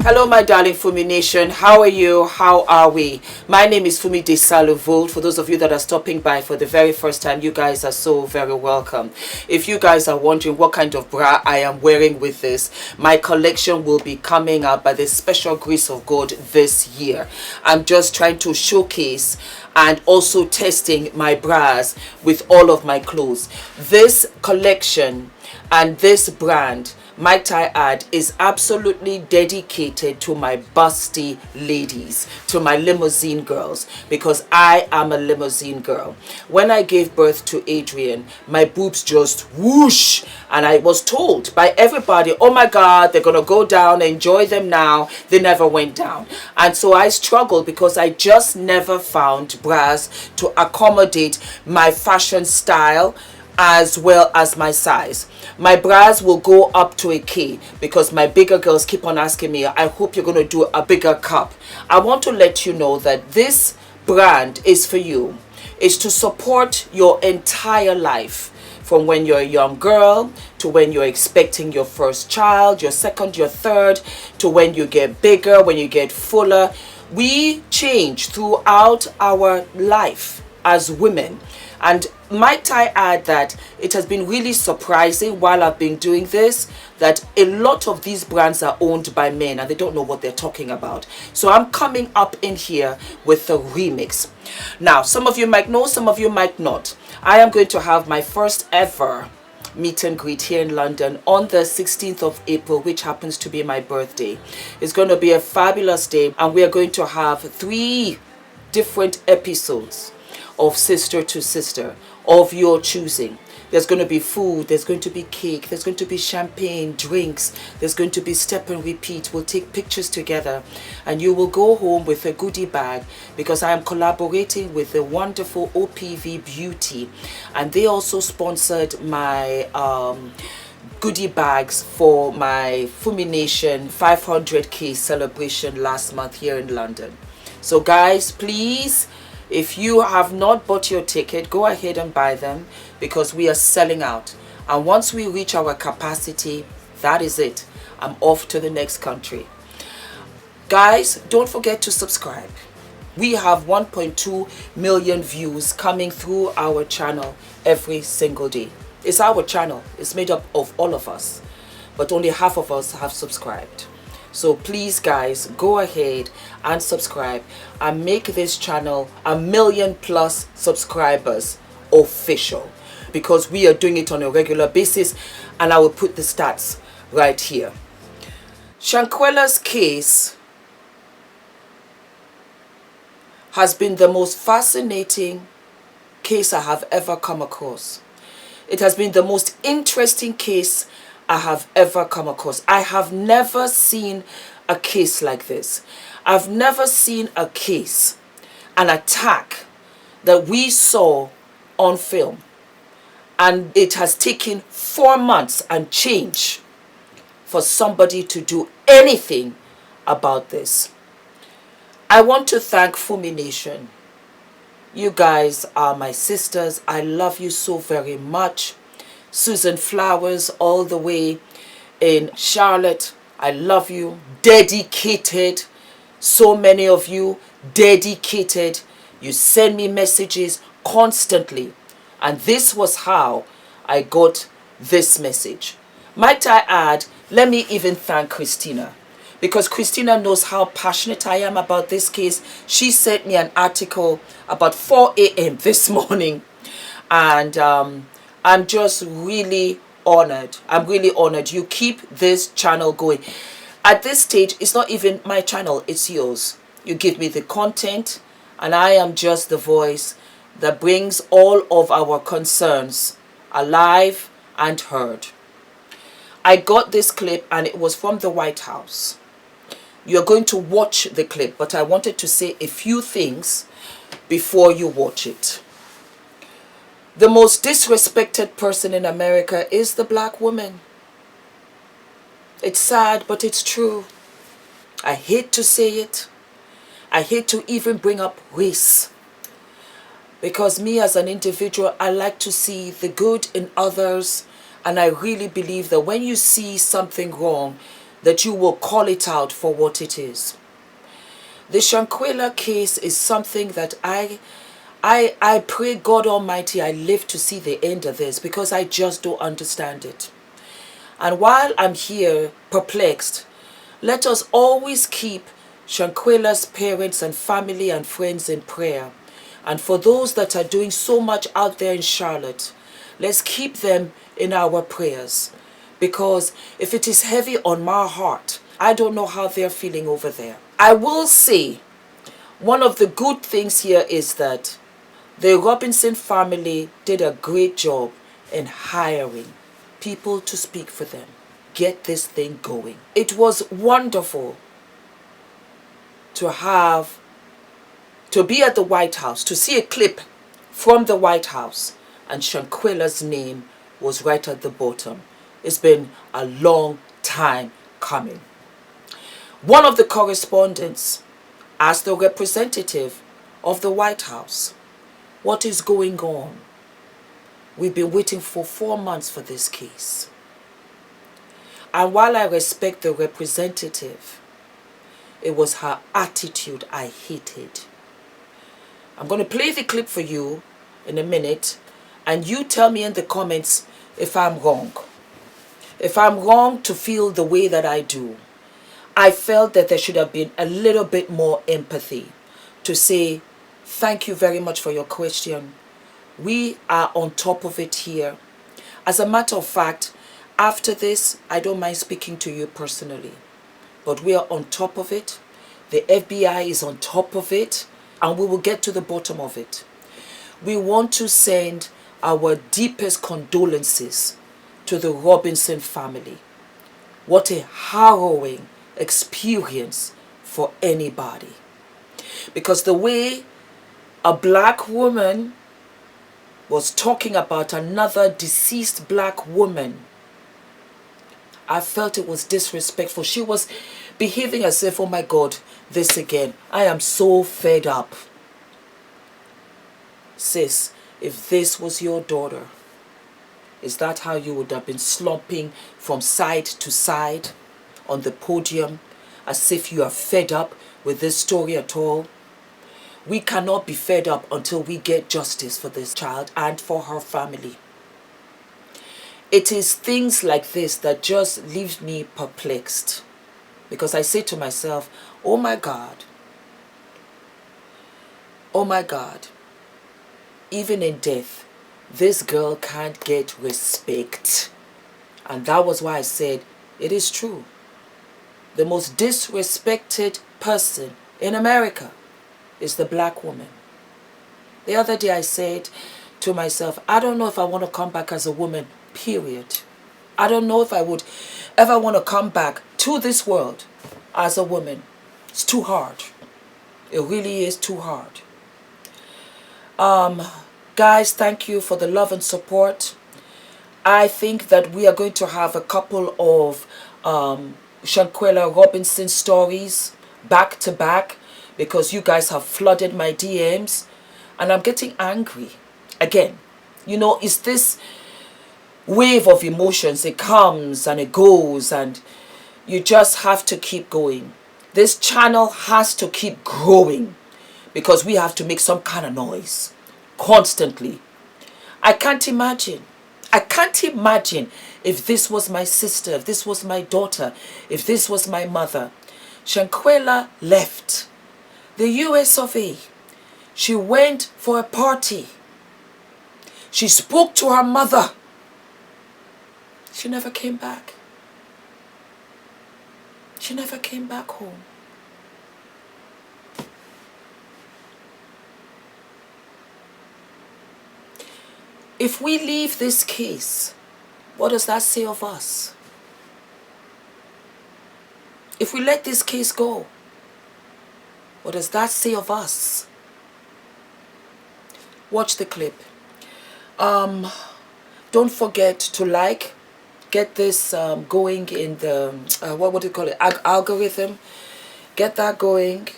Hello my darling Fumi Nation, how are you? How are we? My name is Fumidesaluvold. For those of you that are stopping by for the very first time, you guys are so very welcome. If you guys are wondering what kind of bra I am wearing with this, my collection will be coming out by the special grace of God this year. I'm just trying to showcase and also testing my bras with all of my clothes. This collection and this brand, might I add, is absolutely dedicated to my busty ladies, to my limousine girls, because I am a limousine girl. When I gave birth to Adrian, my boobs just whoosh, and I was told by everybody, oh my God, they're gonna go down, enjoy them now. They never went down. And so I struggled because I just never found bras to accommodate my fashion style as well as my size. My bras will go up to a K because my bigger girls keep on asking me, I hope you're going to do a bigger cup. I want to let you know that this brand is for you. It's to support your entire life, from when you're a young girl to when you're expecting your first child, your second, your third, to when you get bigger, when you get fuller. We change throughout our life as women. And might I add that it has been really surprising while I've been doing this that a lot of these brands are owned by men and they don't know what they're talking about. So I'm coming up in here with a remix. Now, some of you might know, some of you might not. I am going to have my first ever meet and greet here in London on the 16th of April, which happens to be my birthday. It's going to be a fabulous day, and we are going to have 3 different episodes of Sister to Sister of your choosing. There's going to be food, there's going to be cake, there's going to be champagne, drinks, there's going to be step and repeat. We'll take pictures together and you will go home with a goodie bag, because I am collaborating with the wonderful OPV Beauty, and they also sponsored my goodie bags for my Fumi Nation 500k celebration last month here in London. So guys, please, if you have not bought your ticket, go ahead and buy them, because we are selling out. And once we reach our capacity, that is it. I'm off to the next country. Guys, don't forget to subscribe. We have 1.2 million views coming through our channel every single day. It's our channel. It's made up of all of us, but only half of us have subscribed. So please guys, go ahead and subscribe and make this channel 1 million+ subscribers official, because we are doing it on a regular basis, and I will put the stats right here. Shanquella'S case has been the most fascinating case I have ever come across. It has been the most interesting case I have ever come across. I have never seen a case like this. I've never seen a case, an attack that we saw on film, and it has taken 4 months and change for somebody to do anything about this. I want to thank Fumi Nation. You guys are my sisters. I love you so very much. Susan Flowers all the way in Charlotte, I love you. Dedicated, so many of you dedicated. You send me messages constantly, and this was how I got this message. Might I add, let me even thank Christina, because Christina knows how passionate I am about this case. She sent me an article about 4 a.m. this morning, and I'm just really honored. I'm really honored. You keep this channel going. At this stage, it's not even my channel, it's yours. You give me the content, and I am just the voice that brings all of our concerns alive and heard. I got this clip, and it was from the White House. You're going to watch the clip, but I wanted to say a few things before you watch it. The most disrespected person in America is the black woman. It's sad, but it's true. I hate to say it. I hate to even bring up race, because me as an individual, I like to see the good in others, and I really believe that when you see something wrong, that you will call it out for what it is. The Shanquella case is something that I pray God Almighty I live to see the end of this, because I just don't understand it. And while I'm here perplexed, let us always keep Shanquella's parents and family and friends in prayer. And for those that are doing so much out there in Charlotte, let's keep them in our prayers. Because if it is heavy on my heart, I don't know how they're feeling over there. I will say, one of the good things here is that the Robinson family did a great job in hiring people to speak for them. Get this thing going. It was wonderful to be at the White House, to see a clip from the White House, and Shanquella's name was right at the bottom. It's been a long time coming. One of the correspondents asked the representative of the White House, what is going on? We've been waiting for 4 months for this case. And while I respect the representative, it was her attitude I hated. I'm going to play the clip for you in a minute, and you tell me in the comments if I'm wrong. If I'm wrong to feel the way that I do. I felt that there should have been a little bit more empathy to say, thank you very much for your question. We are on top of it here. As a matter of fact, after this, I don't mind speaking to you personally. But we are on top of it. The FBI is on top of it. And we will get to the bottom of it. We want to send our deepest condolences to the Robinson family. What a harrowing experience for anybody. Because the way a black woman was talking about another deceased black woman, I felt it was disrespectful. She was behaving as if, oh my God, this again. I am so fed up. Sis, if this was your daughter, is that how you would have been slumping from side to side on the podium as if you are fed up with this story at all? We cannot be fed up until we get justice for this child and for her family. It is things like this that just leaves me perplexed. Because I say to myself, oh my God, even in death, this girl can't get respect. And that was why I said, it is true. The most disrespected person in America is the black woman. The other day I said to myself, I don't know if I want to come back as a woman, period. I don't know if I would ever want to come back to this world as a woman. It's too hard. It really is too hard. Guys, thank you for the love and support. I think that we are going to have a couple of Shanquella Robinson stories back to back, because you guys have flooded my DMs and I'm getting angry. Again, you know, it's this wave of emotions. It comes and it goes and you just have to keep going. This channel has to keep growing because we have to make some kind of noise constantly. I can't imagine if this was my sister, if this was my daughter, if this was my mother. Shanquella left the US of A. She went for a party. She spoke to her mother. She never came back. She never came back home. If we leave this case, what does that say of us? If we let this case go, what does that say of us? Watch the clip. Don't forget to get this going in the, what would you call it, algorithm. Get that going.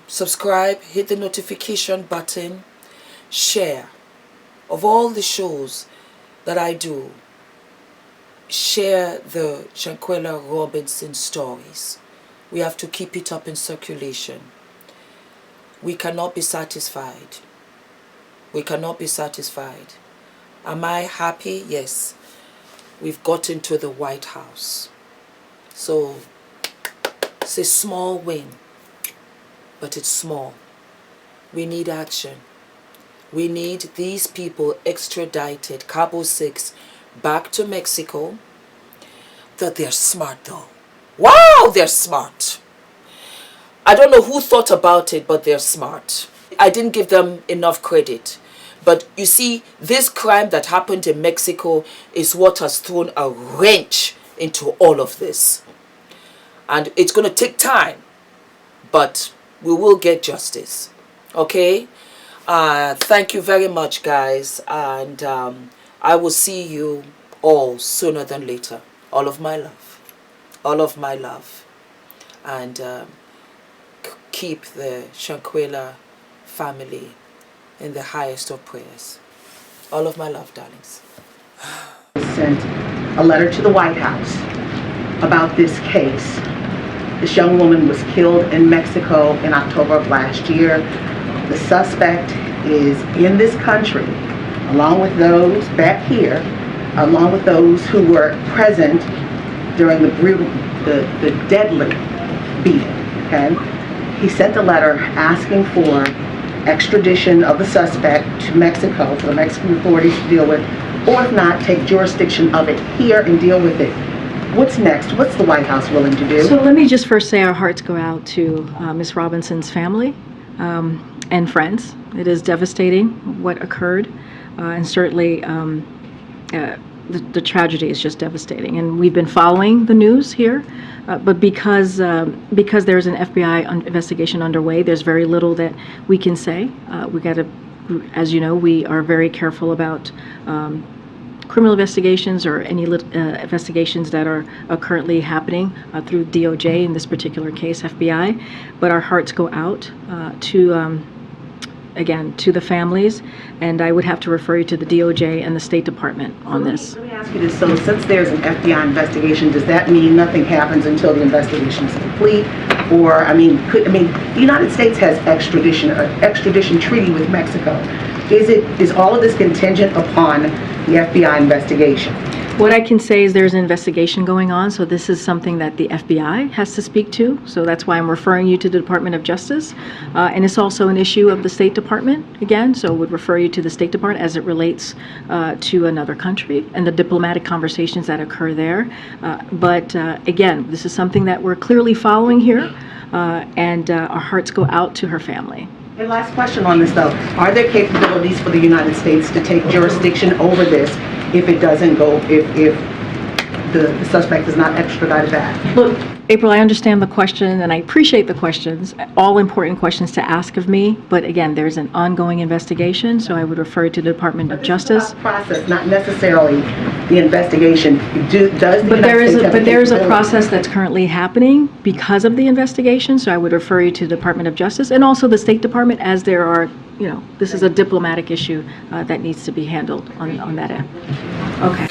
Subscribe, hit the notification button, share. Of all the shows that I do, share the Shanquella Robinson stories. We have to keep it up in circulation. We cannot be satisfied. We cannot be satisfied. Am I happy? Yes. We've gotten to the White House. So it's a small win, but it's small. We need action. We need these people extradited, Cabo 6, back to Mexico. That they're smart though. Wow, they're smart. I don't know who thought about it, but they're smart. I didn't give them enough credit. But you see, this crime that happened in Mexico is what has thrown a wrench into all of this. And it's going to take time, but we will get justice. Okay? Thank you very much, guys. And I will see you all sooner than later. All of my love. All of my love. And keep the Shanquella family in the highest of prayers. All of my love, darlings. Sent a letter to the White House about this case. This young woman was killed in Mexico in October of last year. The suspect is in this country, along with those back here, along with those who were present during the deadly beating. Okay, he sent a letter asking for extradition of the suspect to Mexico for the Mexican authorities to deal with, or if not, take jurisdiction of it here and deal with it. What's next? What's the White House willing to do? So let me just first say our hearts go out to Ms. Robinson's family and friends. It is devastating what occurred, and certainly the tragedy is just devastating. And we've been following the news here, but because there's an FBI investigation underway, there's very little that we can say. We got to, as you know, we are very careful about criminal investigations or any investigations that are currently happening through DOJ, in this particular case, FBI. But our hearts go out to again, to the families, and I would have to refer you to the DOJ and the State Department on this. Let me ask you this. So since there's an FBI investigation, does that mean nothing happens until the investigation is complete? Or, the United States has extradition treaty with Mexico. Is all of this contingent upon the FBI investigation? What I can say is there's an investigation going on, so this is something that the FBI has to speak to. So that's why I'm referring you to the Department of Justice. And it's also an issue of the State Department, again, so would refer you to the State Department as it relates to another country and the diplomatic conversations that occur there. But again, this is something that we're clearly following here, and our hearts go out to her family. And last question on this, though. Are there capabilities for the United States to take jurisdiction over this if it doesn't go, if the suspect is not extradited back? Look, April, I understand the question, and I appreciate the questions, all important questions to ask of me, but again, there's an ongoing investigation, so I would refer you to the Department of Justice. But process, not necessarily the investigation. But there is a process that's currently happening because of the investigation, so I would refer you to the Department of Justice and also the State Department, as there are, this is a diplomatic issue that needs to be handled on that end. Okay.